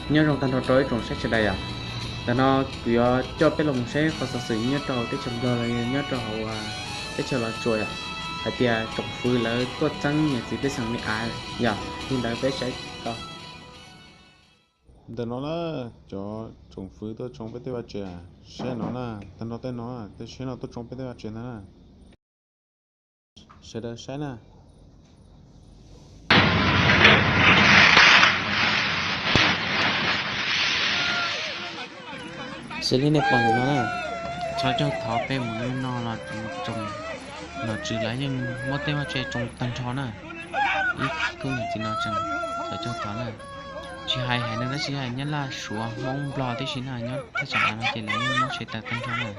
nhớ trong tan trôi trong sách trên đây àแต่nó cứ cho bé lồng xe có sự nhớ trâu cái chồng rồi nhớ trâu cái chồng là chuột à hay tia trồng phơi là có trắng nhà chỉ biết sang mấy ai dạ nhưng đại bé sẽ có để nó là cho trồng phơi tôi trồng bé tê ba chè xe nó là tên nó à tên xe nó tôi trồng bé tê ba chè nè xe đó xe nè xử lý này bằng nó nè cho thọ bé một nó là trồng nó chỉ lấy nhưng mất tên mà chơi trồng tăng chó nè ít công việc thì nó chẳng cho thọ nè chỉ hai hay nên nó chỉ hai nhất là xuống mong bò thì chỉ là nhớถ้าchẳng là nó chỉ lấy nhưng nó sẽ tăng chó nè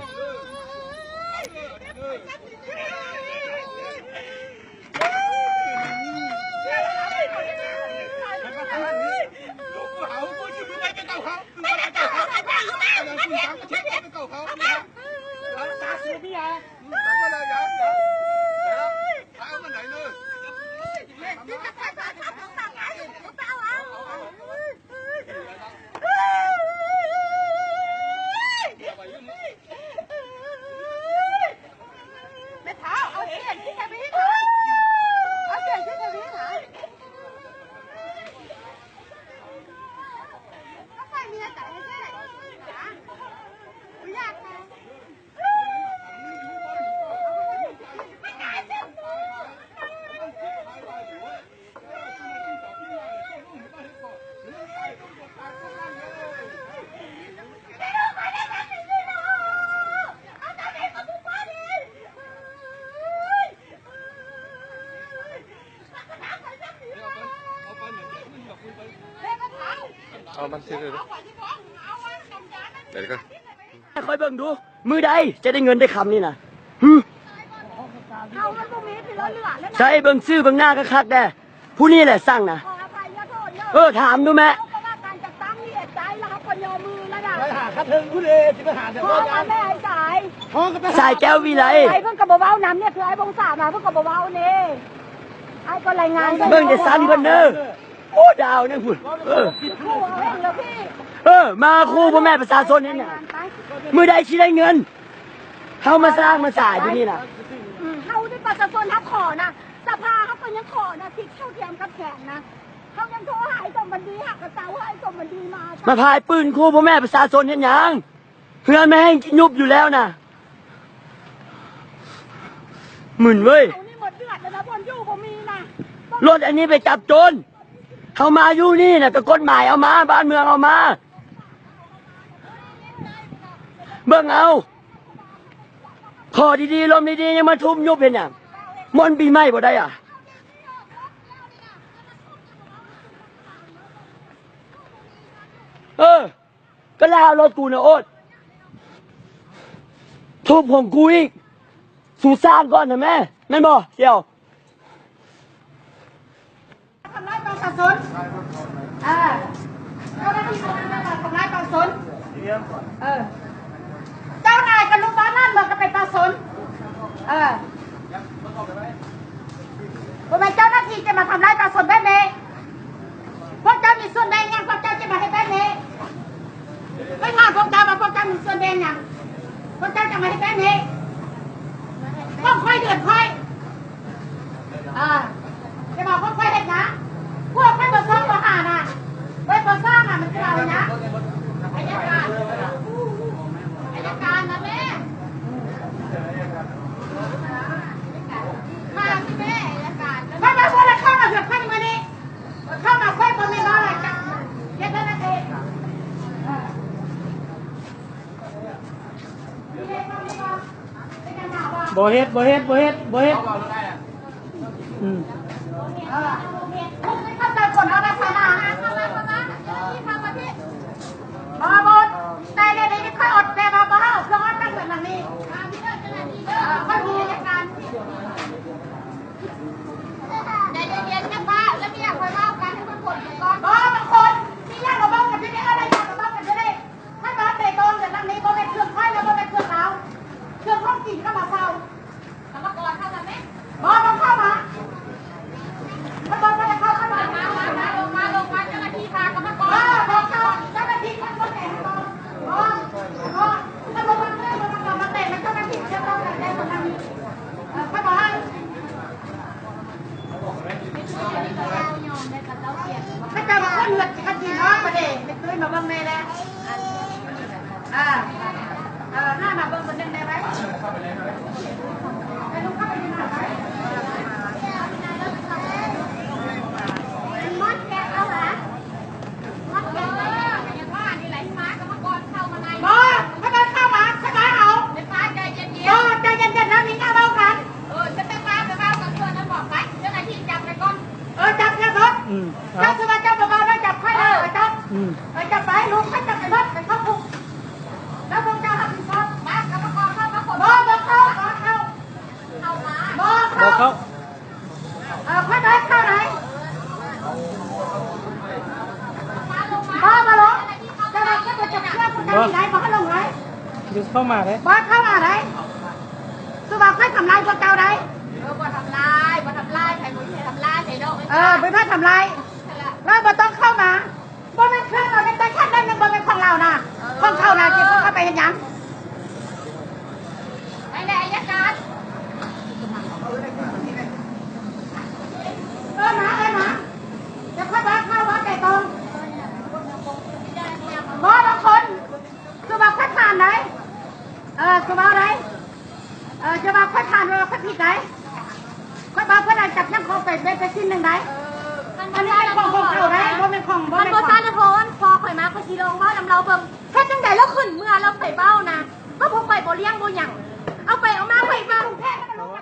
เอามันซื้อเลยเดี๋ยวก็คอยเบิ่งดูมือใดจะได้เงินได้คำนี่นะใช่เบิ่งซื้อเบิ่งหน้าก็คักแด่ผู้นี้แหละสั่งนะถามดูแม่คัดถึงผู้นี้ที่ไปหาแต่พ่อกันแม่สายแก้ววิไลไอ้เพิ่งกระบอกเบ้าน้ำเนี่ยคือไอ้บงสามาเพิ่งกระบอกเบ้านี่ไอ้ก็รายงานเบิ่งแต่สั้นเพิ่นเด้อโอ้ดาวเนี่ยพุ่นมาคู่พ่อแม่ประชาชนเนี่ยมือใดชี้ได้เงินเขามาสร้างมาจ่ายที่นี่นะเขาที่ประชาชนทับขอนะสภาเขาก็ยังขอนะทิศเท่าเทียมกับแขนนะเขายังโทรหายสมบันดีหักกระเจ้าให้สมบันดีมาพายปืนคู่พ่อแม่ประชาชนเนี่ยยังเพื่อนไม่ให้ยุบอยู่แล้วนะหมื่นเว้ยรถอันนี้ไปจับโจรเขามาอยู่นี่นะก็กฎหมายเอามาบ้านเมืองเอามาเบิ่งเอาขอดีๆลมดีๆยังมาทุ่มยุบเป็นอย่างมอนปีใหม่บ่ได้อ่ะก็ลารถกูนะโอ๊ตทุบของกูอีกสู่สร้างก่อนนะแม่แม่นบ่เสี่ยวทำร้ายประชาชนเจ้าหน้าที่ทำร้ายประชาชนเจ้านายกับลูกบ้านนั่นบอกกับเป็นประชาชนเป็นเจ้าหน้าที่จะมาทำร้ายประชาชนแบบนี้พวกเจ้ามีส่วนแดงยังพวกเจ้าจะมาให้แบบนี้ไม่ว่าพวกเจ้ามาพวกเจ้ามีส่วนแดงยังพวกเจ้าจะมาให้แบบนี้ต้องค่อยเดือดค่อยจะบอกค่อยเห็นนะพวกไม่ประสงค์ประหารไม่ประสงค์มันคืออะไรนะอายการนะแม่มาที่แม่อายการเข้ามาคนละเข้ามาเถอะเข้ามานี่เข้ามาค่อยบนไม่รออะไรจังเย็นนั่นเองบ่เฮ็ดข้าใจคนเอาไปใส่หน้ามาหมดแต่ในนี้ค่อยอดแต่มาบ้าเพราะว่าตั้งแบบนี้ค่อยมีอาการแต่เย็นๆนะป้าแล้วมีอะไรบ้างกันให้มันกดก่อนบางคนที่ยากเราบ้างกันที่นี่อะไรยากเราบ้างกันที่นี่ถ้ามาเตะตอนแบบนี้ก็เป็นเครื่องไฟแล้วก็เป็นเครื่องเราเครื่องห้องกินก็มาเศร้าแล้วมาก่อนเข้ามาไหมบางเข้ามา มาเบิ่งแม่แล้วหน้ามาเบิ่งคนนึงได้ไหมไปลูกเข้าไปยังไงไหมมดแกเอาหรอมดแกยังว่านี่ไหลฟ้ากับมังกรเข้ามาในบ่ไม่ต้องเข้ามาใช่ไหมเอาในฟ้าใจเย็นๆใจเย็นๆแล้วนี่เอากันจะไปฟ้าไปเบ้ากันเพื่อนนั่นบอกไปเจ้าหน้าที่จับไปก่อนจับเนี่ยรถเจ้าสมาจับเบาๆแล้วจับค่อยเลยจับจับไปลุงให้จับไปรถไปเข้าคุกแล้วพวกเจ้าทำผิดชอบมากับมังกรเข้ามาขนบ่เข้ามาบ่เข้าค่อยเดินเข้าไหนมาลงเจ้าหน้าที่จะจับเชือกคนไหนบอกให้ลงไหน ดูเข้ามาเลย บอสเข้ามาไหนสุบอกให้ทำลายพวกเจ้าไหนบ่ทำลายใครบ่ทำลายใครดอกไม่พ่อทำลายแล้วบ่ต้องเข้ามาบ่เป็นเครื่องเราเป็นแต่แค่นั้นนึงบ่เป็นของเรานะของเขานะที่เข้าไปเห็นยังไอ้แหละอายการมาจะเข้าบ้านเข้าวัดแต่ตรงบ่บางคนสุบอกให้ผ่านไหนสุบอกไหนจะบอกให้ผ่านเราให้ผิดไหนค่อยบอกเพื่อนจับยังคงไปได้ชิ้นหนึ่งไหนอันนี้เป็นของเขาไหนบ่เป็นของบ่เป็นของมันบ่ซาจะโทนพอข่อยมาข่อยสิลงเบ้านำเราเบิ่งแค่จังได๋แล้วขึ้นเมื่อเราไปเบ้านะก็พกไปบ่เลี้ยงบ่หยังเอาไปเอามาข่อยมาแท้ก็ลูก